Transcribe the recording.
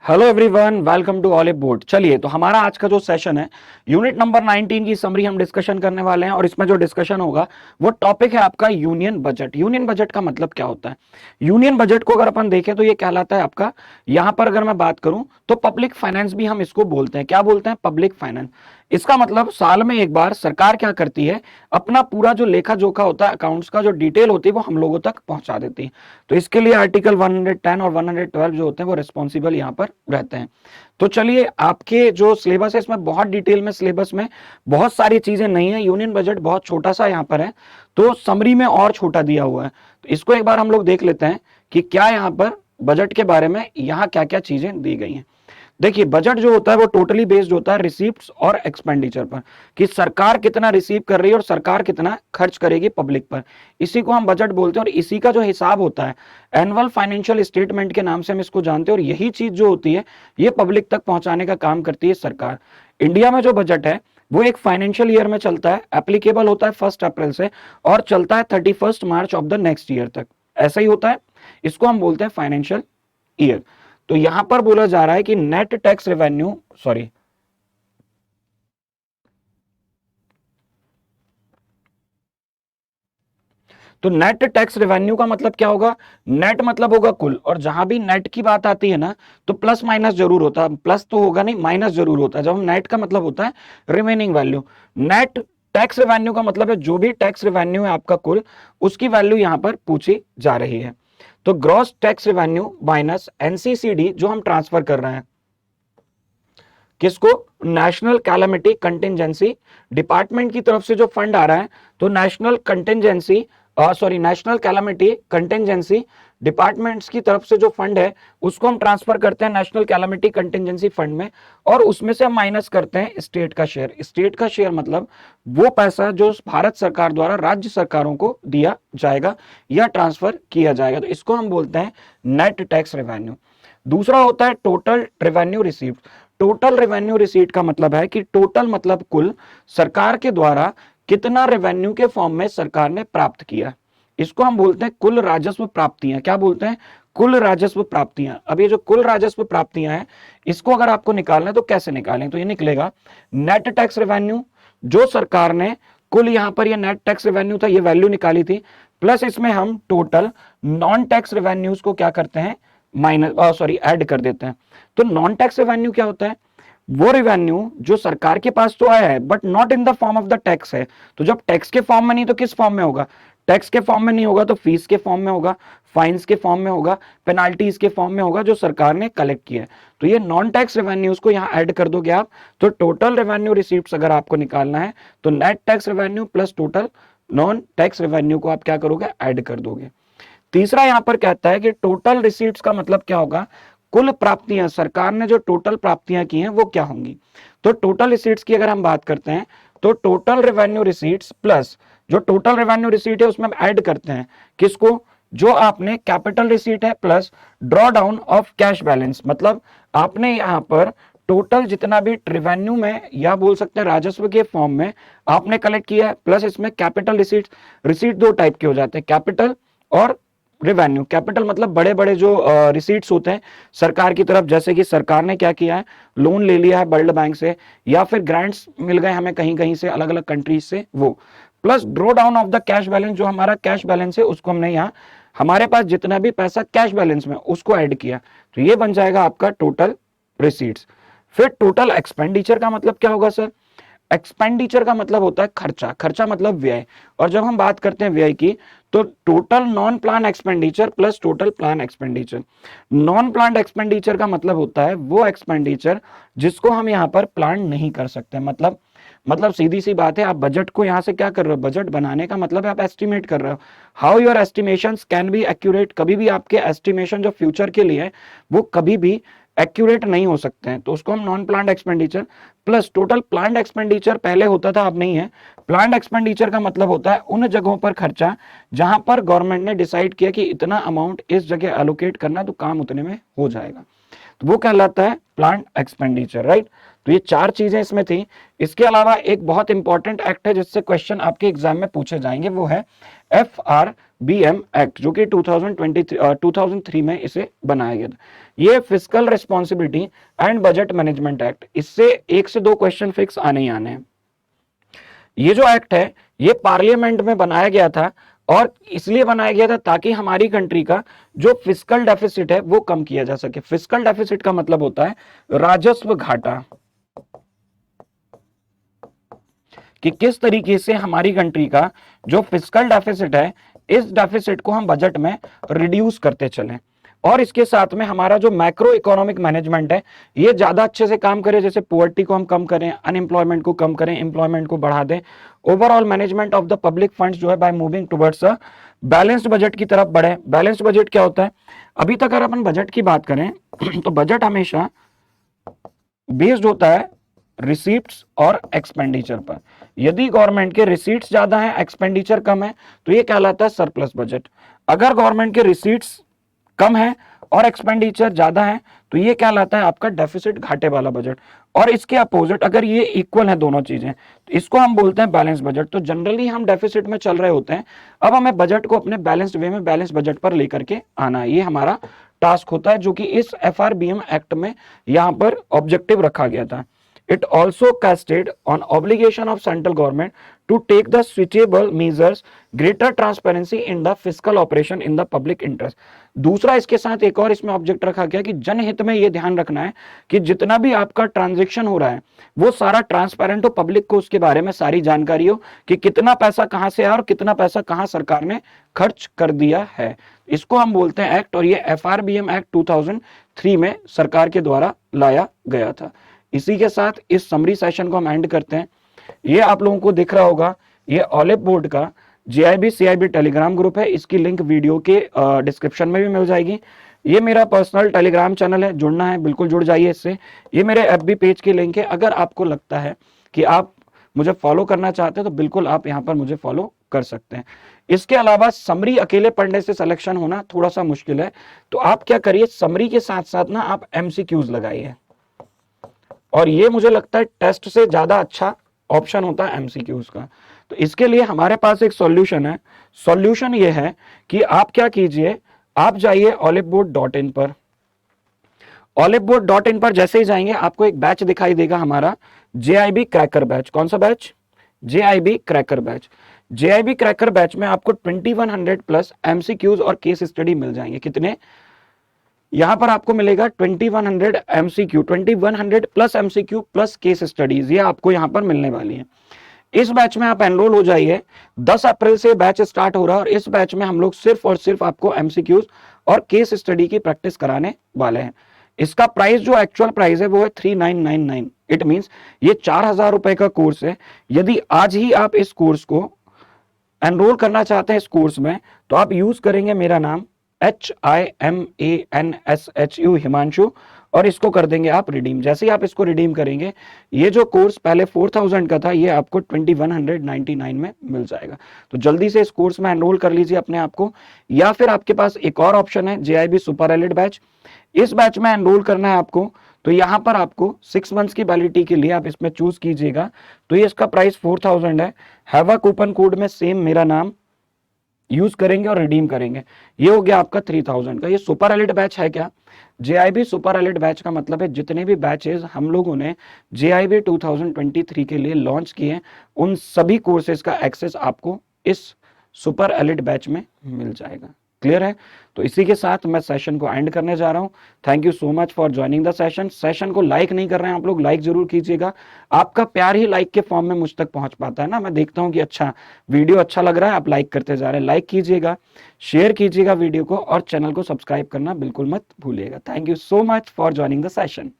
Hello everyone, welcome to Oliveboard. चलिए, तो हमारा आज का जो सेशन है यूनिट नंबर 19 की समरी हम डिस्कशन करने वाले हैं। और इसमें जो डिस्कशन होगा वो टॉपिक है आपका यूनियन बजट। यूनियन बजट का मतलब क्या होता है? यूनियन बजट को अगर अपन देखें तो ये कहलाता है आपका, यहां पर अगर मैं बात करूं तो पब्लिक फाइनेंस भी हम इसको बोलते हैं। क्या बोलते हैं? Public finance. इसका मतलब साल में एक बार सरकार क्या करती है, अपना पूरा जो लेखा जोखा होता है, अकाउंट्स का जो डिटेल होती है वो हम लोगों तक पहुंचा देती है। तो इसके लिए आर्टिकल 110 और 112 जो होते हैं वो रिस्पॉन्सिबल यहाँ पर रहते हैं। तो चलिए, आपके जो सिलेबस है इसमें बहुत डिटेल में, सिलेबस में बहुत सारी चीजें नहीं है। यूनियन बजट बहुत छोटा सा यहाँ पर है, तो समरी में और छोटा दिया हुआ है। तो इसको एक बार हम लोग देख लेते हैं कि क्या यहाँ पर बजट के बारे में यहाँ क्या क्या चीजें दी गई हैं। देखिए, बजट जो होता है वो टोटली बेस्ड होता है रिसीप्ट्स और एक्सपेंडिचर पर, कि सरकार कितना रिसीव कर रही है और सरकार कितना खर्च करेगी पब्लिक पर। इसी को हम बजट बोलते हैं और इसी का जो हिसाब होता है एनुअल फाइनेंशियल स्टेटमेंट के नाम से हम इसको जानते हैं। और यही चीज जो होती है ये पब्लिक तक पहुंचाने का काम करती है सरकार। इंडिया में जो बजट है वो एक फाइनेंशियल ईयर में चलता है, एप्लीकेबल होता है 1 अप्रैल से और चलता है 31 मार्च ऑफ द नेक्स्ट ईयर तक। ऐसा ही होता है, इसको हम बोलते हैं फाइनेंशियल ईयर। तो यहां पर बोला जा रहा है कि नेट टैक्स रेवेन्यू, सॉरी, तो नेट टैक्स रेवेन्यू का मतलब क्या होगा? नेट मतलब होगा कुल, और जहां भी नेट की बात आती है ना तो प्लस माइनस जरूर होता है। प्लस तो होगा नहीं, माइनस जरूर होता है। जब हम नेट का मतलब होता है remaining value. Net tax revenue का मतलब है जो भी टैक्स रेवेन्यू है आपका कुल, उसकी वैल्यू यहां पर पूछी जा रही है। तो gross tax revenue minus NCCD जो हम ट्रांसफर कर रहे हैं किसको? नेशनल कैलामिटी कंटिंजेंसी डिपार्टमेंट की तरफ से जो फंड आ रहा है, तो national contingency, sorry, national calamity contingency departments की तरफ से जो फंड है उसको हम ट्रांसफर करते हैं नेशनल कैलामिटी कंटिंजेंसी फंड में, और उसमें से हम माइनस करते हैं स्टेट का शेयर। स्टेट का शेयर मतलब वो पैसा जो भारत सरकार द्वारा राज्य सरकारों को दिया जाएगा या ट्रांसफर किया जाएगा। तो इसको हम बोलते हैं नेट टैक्स रेवेन्यू। दूसरा होता है total revenue received. Total revenue receipt का मतलब है कि टोटल मतलब कुल, सरकार के द्वारा कितना रेवेन्यू के फॉर्म में सरकार ने प्राप्त किया। इसको हम बोलते हैं कुल राजस्व प्राप्तियां। क्या बोलते हैं? कुल राजस्व प्राप्तियां। अब ये जो कुल राजस्व प्राप्तियां हैं, इसको अगर आपको निकालना है तो कैसे निकालें? तो ये निकलेगा नेट टैक्स रेवेन्यू, जो सरकार ने कुल, यहां पर ये नेट टैक्स रेवेन्यू था, ये वैल्यू निकाली थी, प्लस इसमें हम टोटल नॉन टैक्स रेवेन्यूज को क्या करते हैं, माइनस, सॉरी, ऐड कर देते हैं। तो नॉन टैक्स रेवेन्यू क्या होता है? वो रेवेन्यू जो सरकार के पास तो आया है but not in the form of the tax है। तो जब टैक्स के फॉर्म में नहीं तो किस फॉर्म में होगा? टैक्स के फॉर्म में नहीं होगा तो फीस के फॉर्म में होगा, फाइन्स के फॉर्म में होगा, पेनाल्टीज के फॉर्म में होगा, जो सरकार ने कलेक्ट किया है। तो ये नॉन टैक्स रेवेन्यूज को यहाँ ऐड कर दोगे आप। तो टोटल रेवेन्यू रिसीप्ट अगर आपको निकालना है तो net tax revenue plus total non tax revenue को आप क्या करोगे? ऐड कर दोगे। तीसरा यहां पर कहता है कि टोटल रिसीट्स का मतलब क्या होगा? कुल प्राप्तियां, सरकार ने जो टोटल प्राप्तियां की हैं वो क्या होंगी। तो टोटल रिसीट्स की अगर हम बात करते हैं तो टोटल रेवेन्यू रिसीट्स प्लस जो टोटल रेवेन्यू रिसीट है उसमें हम ऐड करते हैं किसको? जो आपने कैपिटल रिसीट है plus draw down of cash balance. मतलब आपने यहां पर टोटल जितना भी रेवेन्यू में या बोल सकते हैं राजस्व के फॉर्म में आपने कलेक्ट किया है, प्लस इसमें कैपिटल रिसीट। रिसीट दो टाइप के हो जाते हैं, कैपिटल और रेवेन्यू। कैपिटल मतलब बड़े बड़े जो रिसीट्स होते हैं सरकार की तरफ, जैसे कि सरकार ने क्या किया है, लोन ले लिया है वर्ल्ड बैंक से, या फिर ग्रांट्स मिल गए हमें कहीं कहीं से, अलग अलग कंट्रीज से, वो plus draw down of the cash balance. जो हमारा कैश बैलेंस है उसको हमने यहाँ, हमारे पास जितना भी पैसा कैश बैलेंस में उसको ऐड किया। तो ये बन जाएगा आपका टोटल रिसीट्स। फिर टोटल एक्सपेंडिचर का मतलब क्या होगा सर? एक्सपेंडिचर का मतलब होता है खर्चा। खर्चा मतलब व्यय। और जब हम बात करते हैं व्यय की तो total non plan expenditure plus total plan expenditure. Non plan expenditure का मतलब होता है वो एक्सपेंडिचर जिसको हम यहां पर प्लान नहीं कर सकते। मतलब सीधी सी बात है, आप बजट को यहां से क्या कर रहे हो? बजट बनाने का मतलब है आप एस्टिमेट कर रहे हो। How your estimations can be accurate. कभी भी आपके एस्टिमेशन जो फ्यूचर के लिए है वो कभी भी एक्यूरेट नहीं हो सकते हैं, तो उसको हम non planned expenditure plus total planned expenditure. पहले होता था, अब नहीं है। प्लान्ड एक्सपेंडिचर का मतलब होता है उन जगहों पर खर्चा जहां पर गवर्नमेंट ने डिसाइड किया कि इतना अमाउंट इस जगह एलोकेट करना, तो काम उतने में हो जाएगा, तो वो कहलाता है प्लान्ड एक्सपेंडिचर, राइट। तो ये चार चीजें इसमें थी। इसके अलावा एक बहुत इंपॉर्टेंट एक्ट है जिससे क्वेश्चन आपके एग्जाम में पूछे जाएंगे, वो है FR बीएम एक्ट, जो कि 2003 में इसे बनाया गया था। ये fiscal responsibility and budget management act, इससे 1 से 2 क्वेश्चन फिक्स आने ही आने हैं। ये जो एक्ट है ये पार्लियामेंट में बनाया गया था, और इसलिए बनाया गया था ताकि हमारी कंट्री का जो फिस्कल डेफिसिट है वो कम किया जा सके। फिस्कल डेफिसिट का मतलब होता है राजस्व घाटा, कि किस तरीके से हमारी कंट्री का जो फिस्कल डेफिसिट है इस डेफिसिट को हम बजट में रिड्यूस करते चलें, और इसके साथ में हमारा जो मैक्रो इकोनॉमिक मैनेजमेंट है ये ज्यादा अच्छे से काम करे, जैसे पुअर्टी को हम कम करें, अनएम्प्लॉयमेंट को कम करें, एम्प्लॉयमेंट को बढ़ा दें, overall management of the public funds जो है by moving towards a balanced budget की तरफ बढ़े। बैलेंस्ड बजट क्या होता है? अभी तक अगर अपन बजट की बात करें तो बजट हमेशा बेस्ड होता है रिसीट्स और एक्सपेंडिचर पर। यदि गवर्नमेंट के रिसीट्स ज्यादा है, एक्सपेंडिचर कम है, तो ये कहलाता है सरप्लस बजट। अगर गवर्नमेंट के रिसीट्स कम है और एक्सपेंडिचर ज्यादा है तो ये कहलाता है आपका डेफिसिट, घाटे वाला बजट। और इसके अपोजिट अगर ये इक्वल है दोनों चीजें तो इसको हम बोलते हैं बैलेंस बजट। तो जनरली हम डेफिसिट में चल रहे होते हैं, अब हमें बजट को अपने बैलेंस्ड वे में बैलेंस बजट पर लेकर के आना है, ये हमारा टास्क होता है, जो कि इस एफआरबीएम एक्ट में यहां पर ऑब्जेक्टिव रखा गया था। It also casted on obligation of central government to take the suitable measures, greater transparency in the fiscal operation in the public interest। दूसरा इसके साथ एक और इसमें ऑब्जेक्ट रखा गया कि जनहित में यह ध्यान रखना है कि जितना भी आपका ट्रांजैक्शन हो रहा है वो सारा ट्रांसपेरेंट हो, पब्लिक को उसके बारे में सारी जानकारी हो कि कितना पैसा कहां से आया और कितना पैसा कहां सरकार ने खर्च कर दिया है। इसको हम बोलते हैं एक्ट, और ये एफआरबीएम एक्ट 2003 में सरकार के द्वारा लाया गया था। इसी के साथ इस समरी सेशन को हम एंड करते हैं। ये आप लोगों को दिख रहा होगा, ये ऑलिव बोर्ड का जेआईबी सीआईबी टेलीग्राम ग्रुप है, इसकी लिंक वीडियो के डिस्क्रिप्शन में भी मिल जाएगी। ये मेरा पर्सनल टेलीग्राम चैनल है, जुड़ना है बिल्कुल जुड़ जाइए इससे। ये मेरे एफबी पेज की लिंक है, अगर आपको लगता है कि आप मुझे फॉलो करना चाहते हैं तो बिल्कुल आप यहाँ पर मुझे फॉलो कर सकते हैं। इसके अलावा समरी अकेले पढ़ने से सिलेक्शन होना थोड़ा सा मुश्किल है, तो आप क्या करिए, समरी के साथ साथ ना आप एमसीक्यूज लगाइए, और ये मुझे लगता है टेस्ट से ज्यादा अच्छा ऑप्शन होता है एमसीक्यूज का। तो इसके लिए हमारे पास एक सॉल्यूशन है। सॉल्यूशन ये है कि आप क्या कीजिए, आप जाइए oliveboard.in पर। oliveboard.in पर जैसे ही जाएंगे आपको एक बैच दिखाई देगा हमारा, जेआईबी क्रैकर बैच। कौन सा batch? JIB cracker batch. JIB cracker batch में आपको 2100 प्लस एमसीक्यूज और केस स्टडी मिल जाएंगे। कितने? यहां पर आपको मिलेगा 2100 MCQ, 2100 plus MCQ plus case studies, ये आपको यहां पर मिलने वाली है। इस बैच में आप एनरोल हो जाइए। 10 अप्रैल से बैच स्टार्ट हो रहा है, और इस बैच में हम लोग सिर्फ और सिर्फ आपको एमसीक्यूज और केस स्टडी की प्रैक्टिस कराने वाले हैं। इसका प्राइस जो एक्चुअल प्राइस है वो है 3999। इट मींस ये 4000 रुपए का कोर्स है। यदि आज ही आप इस कोर्स को एनरोल करना चाहते हैं इस कोर्स में, तो आप यूज करेंगे मेरा नाम HIMANSHU हिमांशु, और इसको कर देंगे आप रिडीम। जैसे ही आप इसको रिडीम करेंगे, ये जो कोर्स पहले 4000 का था ये आपको 2199 में मिल जाएगा। तो जल्दी से इस कोर्स में एनरोल कर लीजिए अपने आप को। या फिर आपके पास एक और ऑप्शन है, जेआईबी सुपर एलिट बैच। इस बैच में एनरोल करना है आपको, तो यहां पर आपको 6 मंथ्स की वैलिडिटी के लिए आप इसमें चूज कीजिएगा। तो ये इसका प्राइस 4000 है। हैव अ कूपन कोड में सेम मेरा नाम यूज करेंगे और रिडीम करेंगे, ये हो गया आपका 3000 का। ये सुपर एलिट बैच है क्या? जेआईबी सुपर एलिट बैच का मतलब है जितने भी बैचेस हम लोगों ने जेआईबी 2023 के लिए लॉन्च किए उन सभी कोर्सेज का एक्सेस आपको इस सुपर एलिट बैच में मिल जाएगा। क्लियर है? तो इसी के साथ मैं सेशन को एंड करने जा रहा हूं। Thank you so much for joining the session. Session को लाइक नहीं कर रहे हैं आप लोग, लाइक जरूर कीजिएगा। आपका प्यार ही लाइक के फॉर्म में मुझ तक पहुंच पाता है ना। मैं देखता हूं कि अच्छा वीडियो अच्छा लग रहा है, आप लाइक करते जा रहे हैं। लाइक कीजिएगा, शेयर कीजिएगा वीडियो को, और चैनल को सब्सक्राइब करना बिल्कुल मत भूलिएगा। Thank you so much for joining the session.